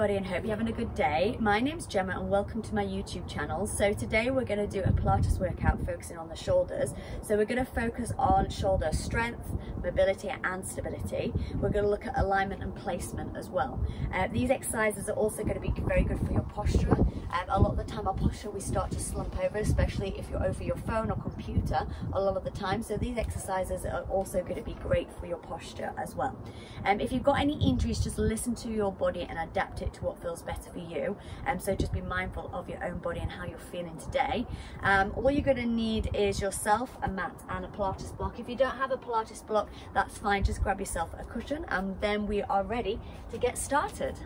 everybody and hope you're having a good day. My name's Gemma and welcome to my YouTube channel. So today we're going to do a Pilates workout focusing on the shoulders. So we're going to focus on shoulder strength, mobility and stability. We're going to look at alignment and placement as well. These exercises are also going to be very good for your posture. A lot of the time our posture we start to slump over, especially if you're over your phone or computer a lot of the time. So these exercises are also going to be great for your posture as well. If you've got any injuries, just listen to your body and adapt it to what feels better for you. So just be mindful of your own body and how you're feeling today. All you're going to need is yourself, a mat and a Pilates block. If you don't have a Pilates block, that's fine, just grab yourself a cushion and then we are ready to get started.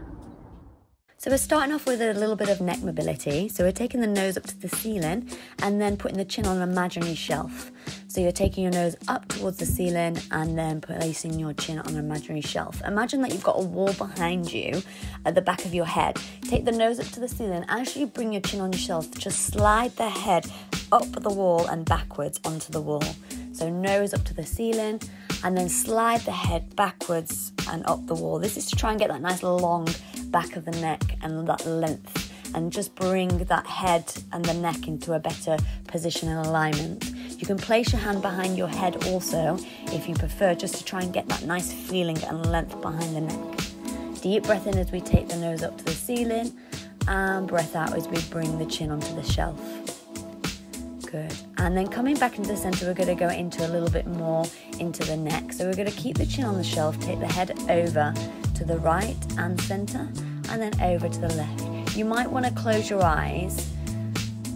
So we're starting off with a little bit of neck mobility. So we're taking the nose up to the ceiling and then putting the chin on an imaginary shelf. So you're taking your nose up towards the ceiling and then placing your chin on an imaginary shelf. Imagine that you've got a wall behind you at the back of your head. Take the nose up to the ceiling. As you bring your chin on your shelf, just slide the head up the wall and backwards onto the wall. So nose up to the ceiling and then slide the head backwards and up the wall. This is to try and get that nice long back of the neck and that length, and just bring that head and the neck into a better position and alignment. You can place your hand behind your head also if you prefer, just to try and get that nice feeling and length behind the neck. Deep breath in as we take the nose up to the ceiling and breath out as we bring the chin onto the shelf. Good. And then coming back into the center, we're going to go into a little bit more into the neck. So we're going to keep the chin on the shelf, take the head over to the right and center, and then over to the left. You might want to close your eyes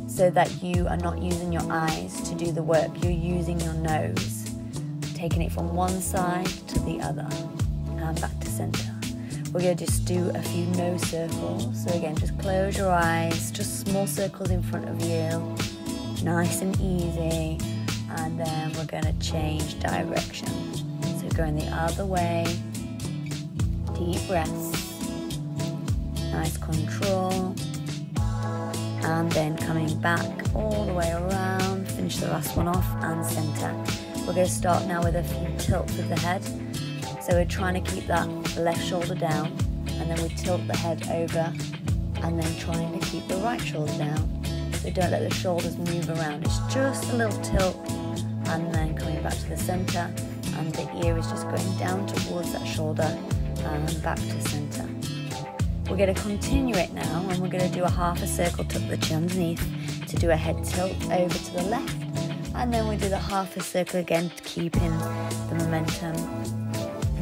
so that you are not using your eyes to do the work. You're using your nose, taking it from one side to the other and back to center. We're going to just do a few nose circles. So again, just close your eyes, just small circles in front of you. Nice and easy, and then we're going to change direction. So going the other way, deep breaths, nice control, and then coming back all the way around, finish the last one off and center. We're going to start now with a few tilts of the head. So we're trying to keep that left shoulder down, and then we tilt the head over, and then trying to keep the right shoulder down. So don't let the shoulders move around, it's just a little tilt, and then coming back to the center, and the ear is just going down towards that shoulder and back to center. We're going to continue it now, and we're going to do a half a circle, tuck the chin underneath to do a head tilt over to the left, and then we do the half a circle again, keeping the momentum.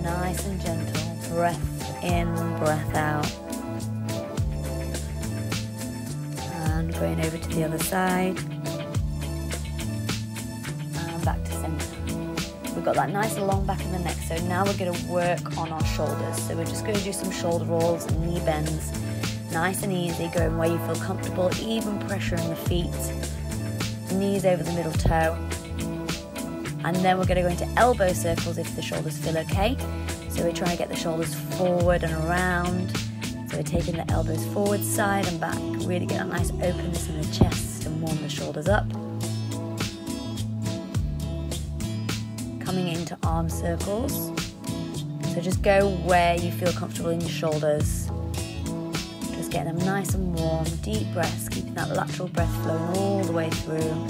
Nice and gentle, breath in, breath out. Going over to the other side and back to center. We've got that nice long back of the neck, so now we're going to work on our shoulders. So we're just going to do some shoulder rolls and knee bends, nice and easy, going where you feel comfortable, even pressure in the feet, knees over the middle toe, and then we're going to go into elbow circles if the shoulders feel okay. So we're trying to get the shoulders forward and around. So we're taking the elbows forward, side and back, really get a nice openness in the chest and warm the shoulders up. Coming into arm circles. So just go where you feel comfortable in your shoulders. Just getting them nice and warm, deep breaths, keeping that lateral breath flowing all the way through.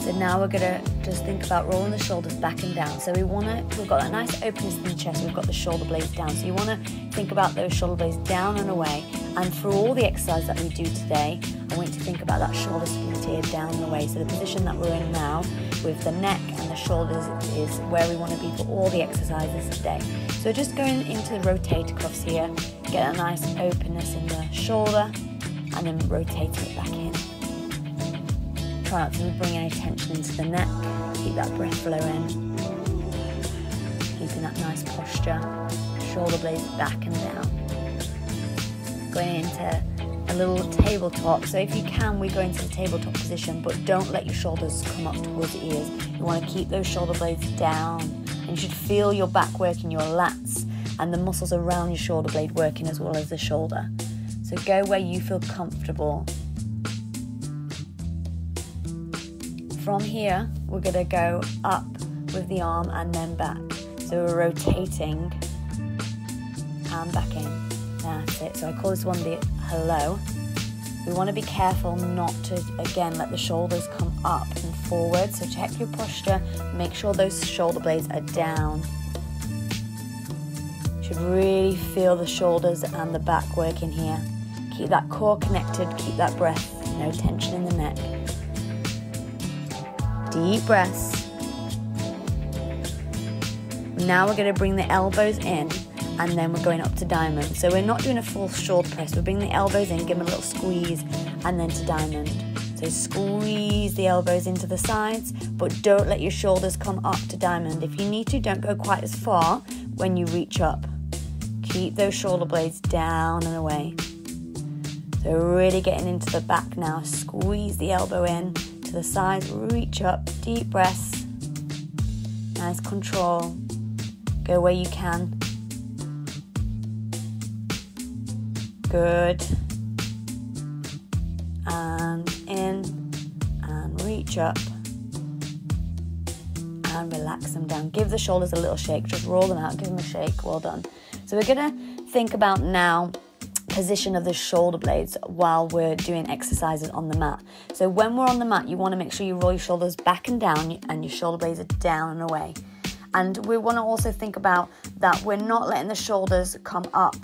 So now we're going to just think about rolling the shoulders back and down. So we've got that nice openness in the chest, we've got the shoulder blades down. So you want to think about those shoulder blades down and away. And through all the exercise that we do today, I want you to think about that shoulder split here, down and away. So the position that we're in now with the neck and the shoulders is where we want to be for all the exercises today. So just going into the rotator cuffs here, get a nice openness in the shoulder and then rotating it back in. Try not to bring any tension into the neck, keep that breath flowing, keeping that nice posture, shoulder blades back and down. Going into a little tabletop, so if you can, we go into the tabletop position, but don't let your shoulders come up towards the ears. You want to keep those shoulder blades down, and you should feel your back working, your lats, and the muscles around your shoulder blade working as well as the shoulder. So go where you feel comfortable. From here, we're going to go up with the arm and then back. So we're rotating and back in. That's it. So I call this one the hello. We want to be careful not to, again, let the shoulders come up and forward. So check your posture. Make sure those shoulder blades are down. Should really feel the shoulders and the back working here. Keep that core connected. Keep that breath. No tension in the neck. Deep breaths. Now we're going to bring the elbows in, and then we're going up to diamond. So we're not doing a full shoulder press. We're bringing the elbows in, give them a little squeeze, and then to diamond. So squeeze the elbows into the sides, but don't let your shoulders come up to diamond. If you need to, don't go quite as far when you reach up. Keep those shoulder blades down and away. So really getting into the back now. Squeeze the elbow in to the sides, reach up, deep breaths. Nice control. Go where you can. Good. And in and reach up and relax them down. Give the shoulders a little shake. Just roll them out. Give them a shake. Well done. So we're going to think about now position of the shoulder blades while we're doing exercises on the mat. So when we're on the mat, you want to make sure you roll your shoulders back and down and your shoulder blades are down and away. And we want to also think about that we're not letting the shoulders come up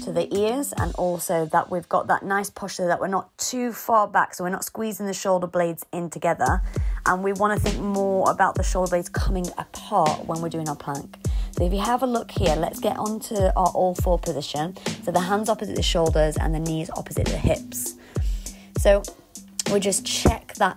to the ears, and also that we've got that nice posture that we're not too far back, so we're not squeezing the shoulder blades in together. And we want to think more about the shoulder blades coming apart when we're doing our plank. So if you have a look here, let's get onto our all four position. So the hands opposite the shoulders and the knees opposite the hips. So we just check that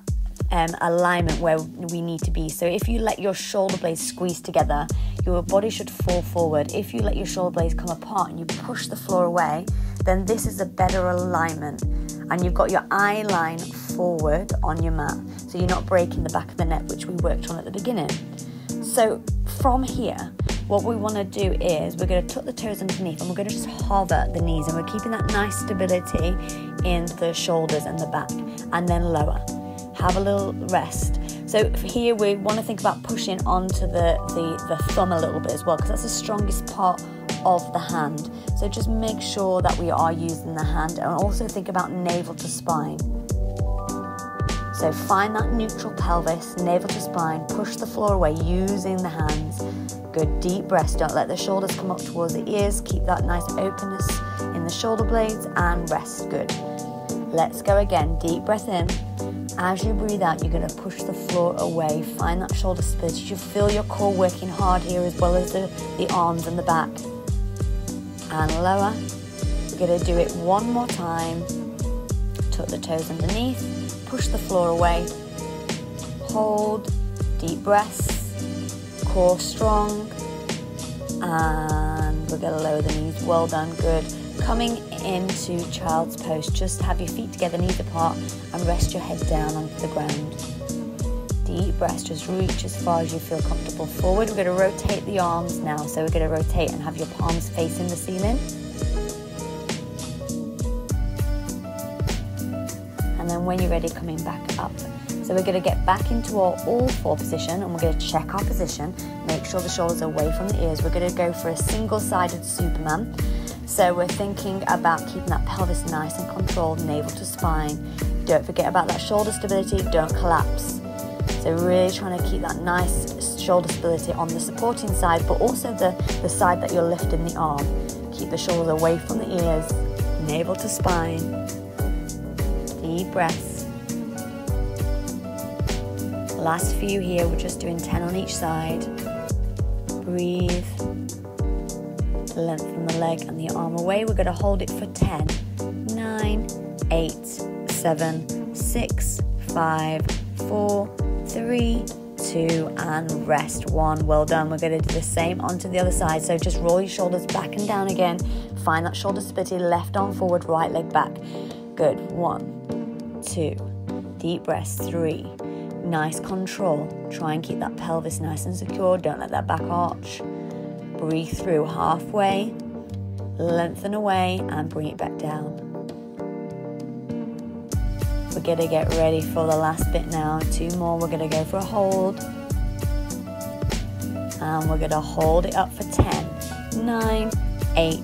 alignment where we need to be. So if you let your shoulder blades squeeze together, your body should fall forward. If you let your shoulder blades come apart and you push the floor away, then this is a better alignment. And you've got your eye line forward on your mat. So you're not breaking the back of the neck, which we worked on at the beginning. So from here, what we want to do is we're going to tuck the toes underneath and we're going to just hover the knees, and we're keeping that nice stability in the shoulders and the back, and then lower. Have a little rest. So here we want to think about pushing onto the thumb a little bit as well, because that's the strongest part of the hand. So just make sure that we are using the hand, and also think about navel to spine. So find that neutral pelvis, navel to spine, push the floor away using the hands. Good deep breaths. Don't let the shoulders come up towards the ears. Keep that nice openness in the shoulder blades and rest. Good. Let's go again. Deep breath in. As you breathe out, you're going to push the floor away. Find that shoulder split. You feel your core working hard here, as well as the arms and the back. And lower. We're going to do it one more time. Tuck the toes underneath. Push the floor away. Hold. Deep breaths. Core strong. And we're going to lower the knees. Well done. Good. Coming into child's pose, just have your feet together, knees apart, and rest your head down onto the ground. Deep breaths, just reach as far as you feel comfortable forward. We're going to rotate the arms now, so we're going to rotate and have your palms facing the ceiling. And then when you're ready, coming back up. So we're going to get back into our all four position, and we're going to check our position, make sure the shoulders are away from the ears. We're going to go for a single-sided Superman. So we're thinking about keeping that pelvis nice and controlled, navel to spine. Don't forget about that shoulder stability, don't collapse. So really trying to keep that nice shoulder stability on the supporting side, but also the side that you're lifting the arm. Keep the shoulders away from the ears, navel to spine. Deep breaths. Last few here, we're just doing 10 on each side. Breathe. Lengthen the leg and the arm away. We're going to hold it for 10, 9, 8, 7, 6, 5, 4, 3, 2, and rest. 1. Well done. We're going to do the same onto the other side. So just roll your shoulders back and down again. Find that shoulder stability. Left arm forward, right leg back. Good. 1, 2. Deep breaths. 3. Nice control. Try and keep that pelvis nice and secure. Don't let that back arch. Breathe through halfway, lengthen away, and bring it back down. We're going to get ready for the last bit now. 2 more. We're going to go for a hold. And we're going to hold it up for 10, 9, 8,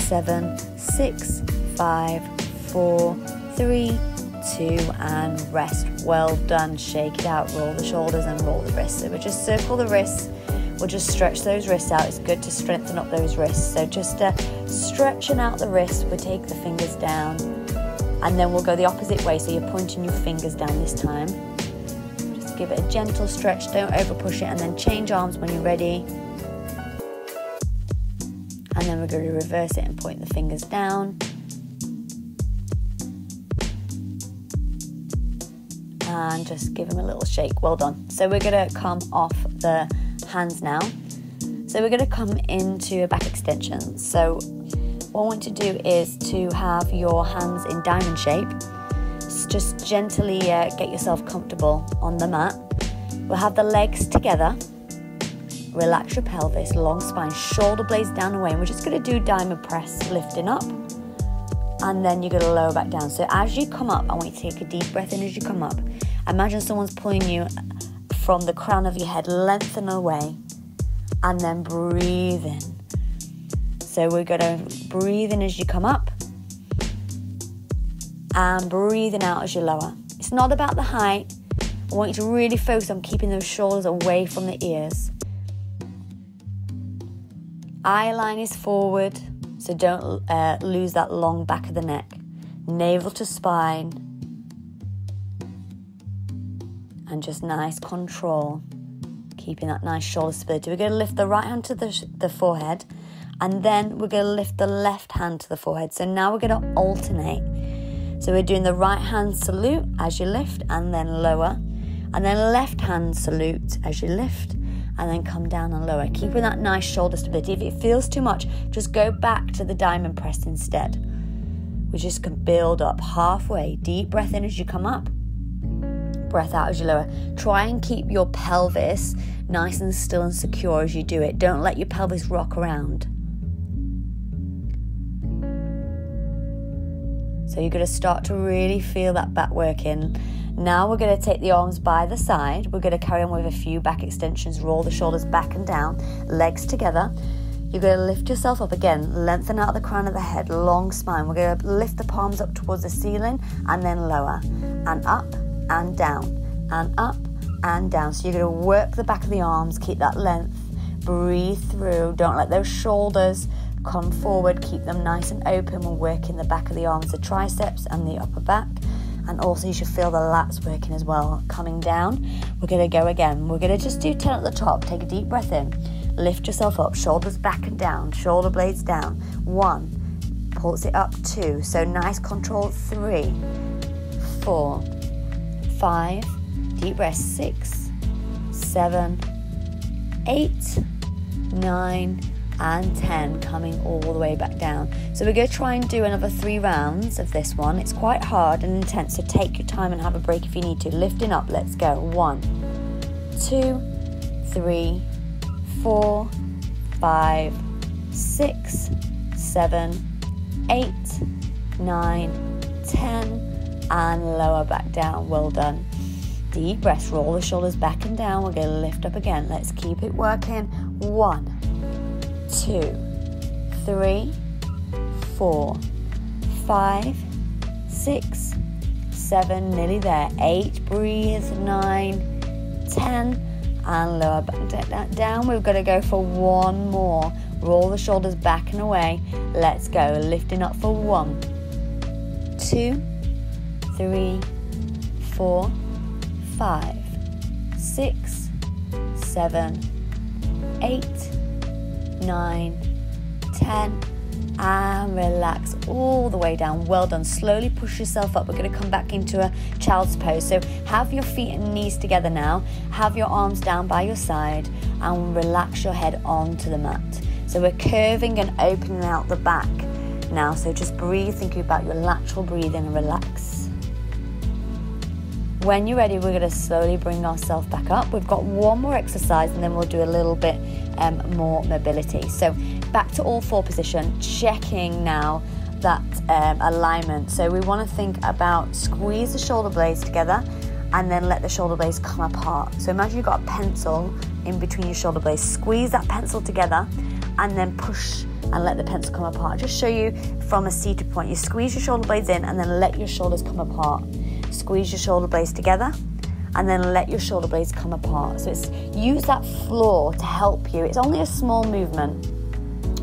7, 6, 5, 4, 3, 2, and rest. Well done. Shake it out, roll the shoulders and roll the wrists. So we'll just circle the wrists. We'll just stretch those wrists out. It's good to strengthen up those wrists. So just stretching out the wrists, we'll take the fingers down, and then we'll go the opposite way. So you're pointing your fingers down this time. Just give it a gentle stretch, don't over push it, and then change arms when you're ready. And then we're going to reverse it and point the fingers down. And just give them a little shake. Well done. So we're going to come off the hands now. So we're going to come into a back extension. So what I want to do is to have your hands in diamond shape. Just gently get yourself comfortable on the mat. We'll have the legs together. Relax your pelvis, long spine, shoulder blades down and away. And we're just going to do diamond press, lifting up. And then you're going to lower back down. So as you come up, I want you to take a deep breath in as you come up. Imagine someone's pulling you from the crown of your head, lengthen away, and then breathe in. So we're going to breathe in as you come up, and breathing out as you lower. It's not about the height. I want you to really focus on keeping those shoulders away from the ears. Eye line is forward, so don't lose that long back of the neck. Navel to spine. And just nice control. Keeping that nice shoulder stability. We're going to lift the right hand to the forehead. And then we're going to lift the left hand to the forehead. So now we're going to alternate. So we're doing the right hand salute as you lift and then lower. And then left hand salute as you lift and then come down and lower. Keeping that nice shoulder stability. If it feels too much, just go back to the diamond press instead. We just can build up halfway. Deep breath in as you come up. Breath out as you lower. Try and keep your pelvis nice and still and secure as you do it. Don't let your pelvis rock around. So you're going to start to really feel that back working. Now we're going to take the arms by the side. We're going to carry on with a few back extensions. Roll the shoulders back and down. Legs together. You're going to lift yourself up again. Lengthen out the crown of the head. Long spine. We're going to lift the palms up towards the ceiling and then lower. And up. And down, and up, and down. So you're going to work the back of the arms, keep that length, breathe through, don't let those shoulders come forward, keep them nice and open. We're working the back of the arms, the triceps and the upper back, and also you should feel the lats working as well. Coming down, we're going to go again. We're going to just do 10 at the top. Take a deep breath in, lift yourself up, shoulders back and down, shoulder blades down. 1, pulse it up. 2, so nice control. 3, 4, 5, deep breath. 6, 7, 8, 9, and 10, coming all the way back down. So we're going to try and do another 3 rounds of this one. It's quite hard and intense, so take your time and have a break if you need to. Lifting up, let's go. 1, 2, 3, 4, 5, 6, 7, 8, 9, 10, and lower back down. Well done. Deep breath, roll the shoulders back and down. We're going to lift up again. Let's keep it working. 1, 2, 3, 4, 5, 6, 7, nearly there. 8, breathe. 9, 10, and lower back down. We're going to go for 1 more. Roll the shoulders back and away. Let's go. Lifting up for 1, 2, 3, 4, 5, 6, 7, 8, 9, 10, and relax all the way down. Well done. Slowly push yourself up. We're going to come back into a child's pose. So have your feet and knees together now. Have your arms down by your side and relax your head onto the mat. So we're curving and opening out the back now. So just breathe, thinking about your lateral breathing and relax. When you're ready, we're going to slowly bring ourselves back up. We've got 1 more exercise and then we'll do a little bit more mobility. So back to all 4 position, checking now that alignment. So we want to think about squeeze the shoulder blades together and then let the shoulder blades come apart. So imagine you've got a pencil in between your shoulder blades. Squeeze that pencil together and then push and let the pencil come apart. I'll just show you from a seated point. You squeeze your shoulder blades in and then let your shoulders come apart. Squeeze your shoulder blades together and then let your shoulder blades come apart. So it's use that floor to help you. It's only a small movement.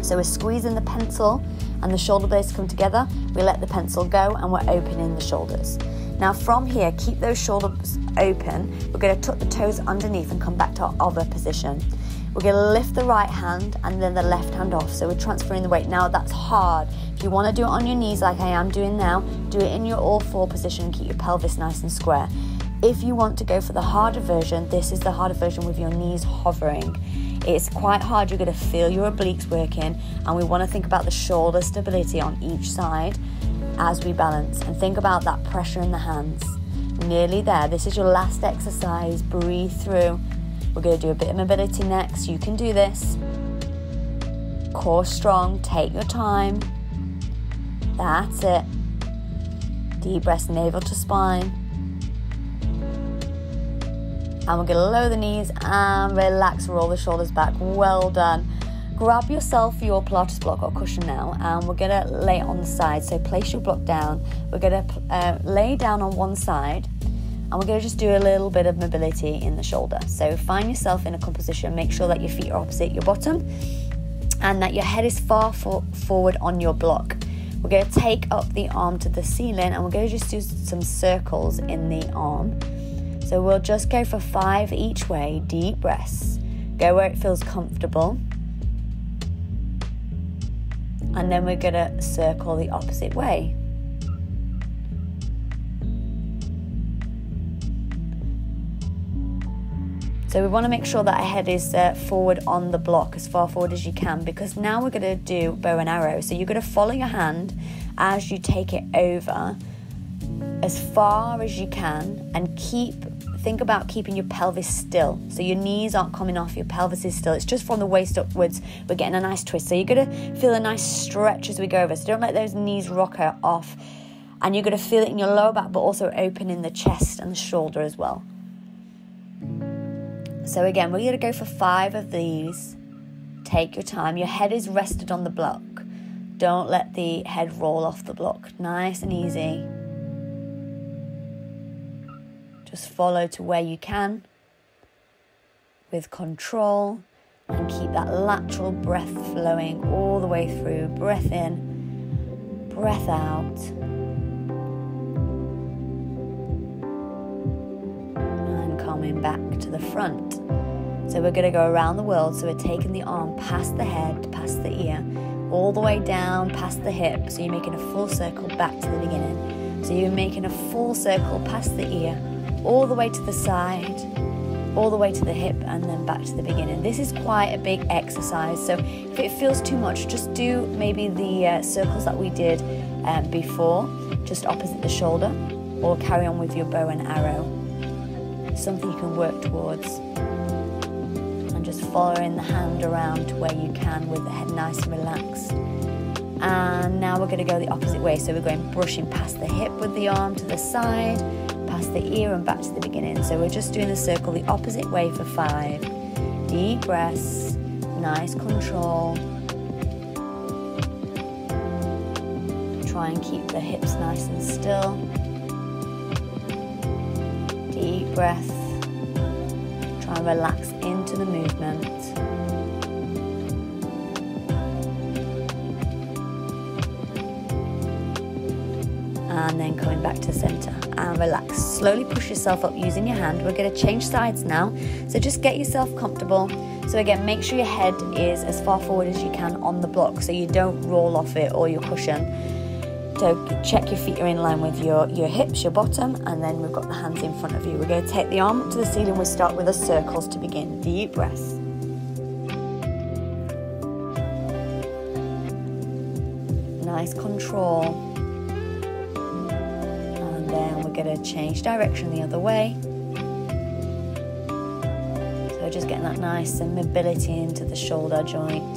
So we're squeezing the pencil and the shoulder blades come together. We let the pencil go and we're opening the shoulders. Now from here, keep those shoulders open. We're going to tuck the toes underneath and come back to our other position. We're going to lift the right hand and then the left hand off. So we're transferring the weight. Now that's hard. If you want to do it on your knees like I am doing now, do it in your all four position and keep your pelvis nice and square. If you want to go for the harder version, this is the harder version with your knees hovering. It's quite hard. You're going to feel your obliques working, and we want to think about the shoulder stability on each side as we balance, and think about that pressure in the hands. Nearly there. This is your last exercise. Breathe through. We're going to do a bit of mobility next. You can do this. Core strong. Take your time. That's it. Deep breath, navel to spine. And we're going to lower the knees and relax, roll the shoulders back. Well done. Grab yourself your Pilates block or cushion now, and we're going to lay it on the side. So place your block down. We're going to lay down on one side, and we're going to just do a little bit of mobility in the shoulder. So find yourself in a composition. Make sure that your feet are opposite your bottom and that your head is far forward on your block. We're going to take up the arm to the ceiling, and we're going to just do some circles in the arm. So we'll just go for 5 each way, deep breaths. Go where it feels comfortable. And then we're going to circle the opposite way. So we want to make sure that our head is forward on the block, as far forward as you can, because now we're going to do bow and arrow. So you're going to follow your hand as you take it over as far as you can, and think about keeping your pelvis still. So your knees aren't coming off, your pelvis is still. It's just from the waist upwards, we're getting a nice twist. So you're going to feel a nice stretch as we go over. So don't let those knees rock off. And you're going to feel it in your lower back, but also open in the chest and the shoulder as well. So again, we're going to go for 5 of these. Take your time. Your head is rested on the block. Don't let the head roll off the block. Nice and easy. Just follow to where you can with control, and keep that lateral breath flowing all the way through. Breath in, breath out. And coming back to the front. So we're going to go around the world. So we're taking the arm past the head, past the ear, all the way down past the hip. So you're making a full circle back to the beginning. So you're making a full circle past the ear, all the way to the side, all the way to the hip, and then back to the beginning. This is quite a big exercise, so if it feels too much, just do maybe the circles that we did before, just opposite the shoulder, or carry on with your bow and arrow. Something you can work towards. And just following the hand around to where you can with the head nice and relaxed. And now we're going to go the opposite way, so we're going brushing past the hip with the arm to the side, past the ear and back to the beginning. So we're just doing the circle the opposite way for 5. Deep breaths, nice control. Try and keep the hips nice and still. Deep breath. Try and relax into the movement. And then coming back to center and relax. Slowly push yourself up using your hand. We're going to change sides now, so just get yourself comfortable. So again, make sure your head is as far forward as you can on the block, so you don't roll off it or your cushion. So check your feet are in line with your hips, your bottom, and then we've got the hands in front of you. We're going to take the arm up to the ceiling. We'll start with the circles to begin. Deep breaths. Nice control. Then we're going to change direction the other way. So just getting that nice mobility into the shoulder joint.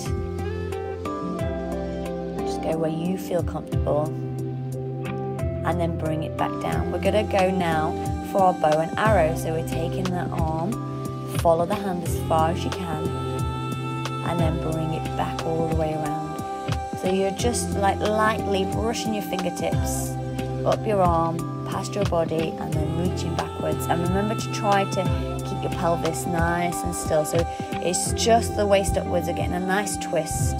Just go where you feel comfortable. And then bring it back down. We're going to go now for our bow and arrow. So we're taking the arm, follow the hand as far as you can, and then bring it back all the way around. So you're just like lightly brushing your fingertips up your arm, past your body, and then reaching backwards. And remember to try to keep your pelvis nice and still. So it's just the waist upwards, again, a nice twist.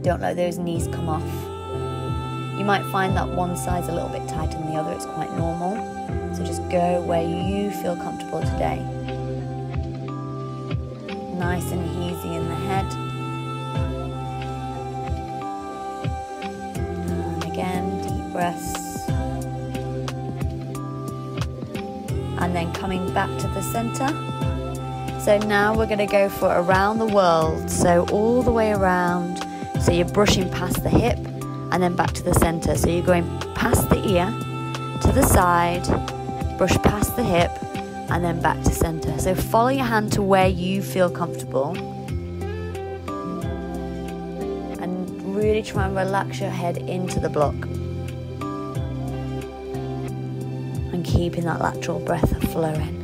Don't let those knees come off. You might find that one side's a little bit tighter than the other. It's quite normal. So just go where you feel comfortable today. Nice and easy in the head. And again, deep breaths. And then coming back to the center. So now we're going to go for around the world. So all the way around. So you're brushing past the hip and then back to the center. So you're going past the ear to the side, brush past the hip, and then back to center. So follow your hand to where you feel comfortable. And really try and relax your head into the block. And keeping that lateral breath flowing.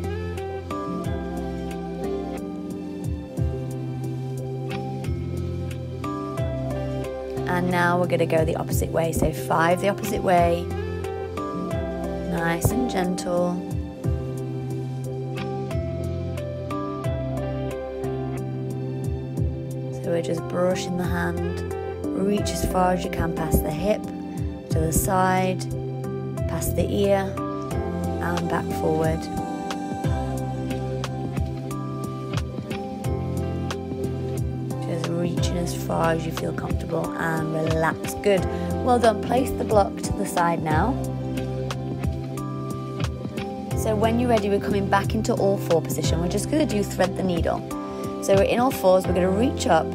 And now we're going to go the opposite way. So 5 the opposite way. Nice and gentle. So we're just brushing the hand. Reach as far as you can past the hip, to the side, past the ear, and back forward. Reaching as far as you feel comfortable and relax. Good. Well done. Place the block to the side now. So when you're ready, we're coming back into all 4 position. We're just going to do thread the needle. So we're in all 4s. We're going to reach up,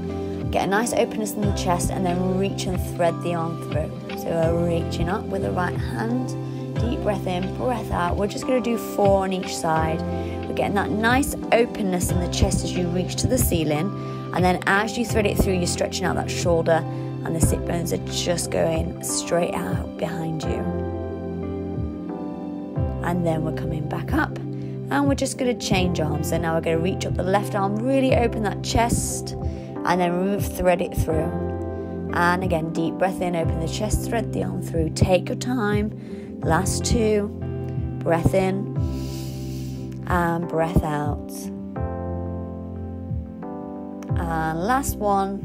get a nice openness in the chest, and then reach and thread the arm through. So we're reaching up with the right hand. Deep breath in, breath out. We're just going to do 4 on each side. We're getting that nice openness in the chest as you reach to the ceiling. And then as you thread it through, you're stretching out that shoulder and the sit bones are just going straight out behind you. And then we're coming back up and we're just going to change arms. So now we're going to reach up the left arm, really open that chest and then thread it through. And again, deep breath in, open the chest, thread the arm through. Take your time. Last 2. Breath in and breath out. And last one.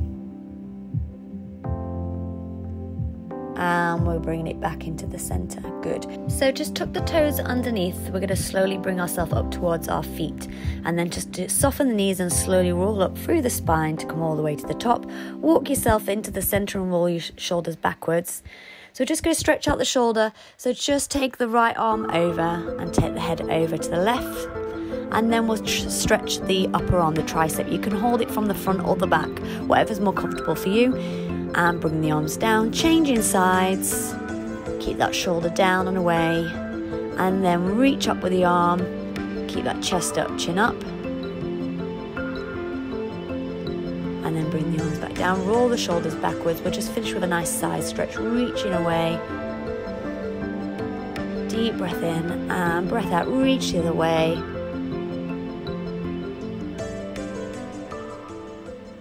And we're bringing it back into the center. Good. So just tuck the toes underneath. We're going to slowly bring ourselves up towards our feet. And then just soften the knees and slowly roll up through the spine to come all the way to the top. Walk yourself into the center and roll your shoulders backwards. So we're just going to stretch out the shoulder. So just take the right arm over and take the head over to the left. And then we'll stretch the upper arm, the tricep. You can hold it from the front or the back, whatever's more comfortable for you. And bring the arms down, changing sides. Keep that shoulder down and away. And then reach up with the arm. Keep that chest up, chin up. And then bring the arms back down. Roll the shoulders backwards. We'll just finish with a nice side stretch, reaching away. Deep breath in and breath out, reach the other way.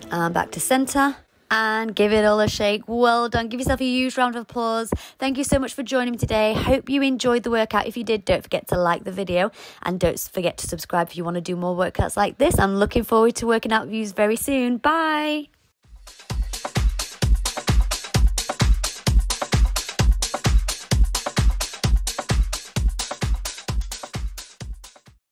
And back to center and give it all a shake. Well done. Give yourself a huge round of applause. Thank you so much for joining me today. Hope you enjoyed the workout. If you did, don't forget to like the video and don't forget to subscribe if you want to do more workouts like this. I'm looking forward to working out with you very soon. Bye.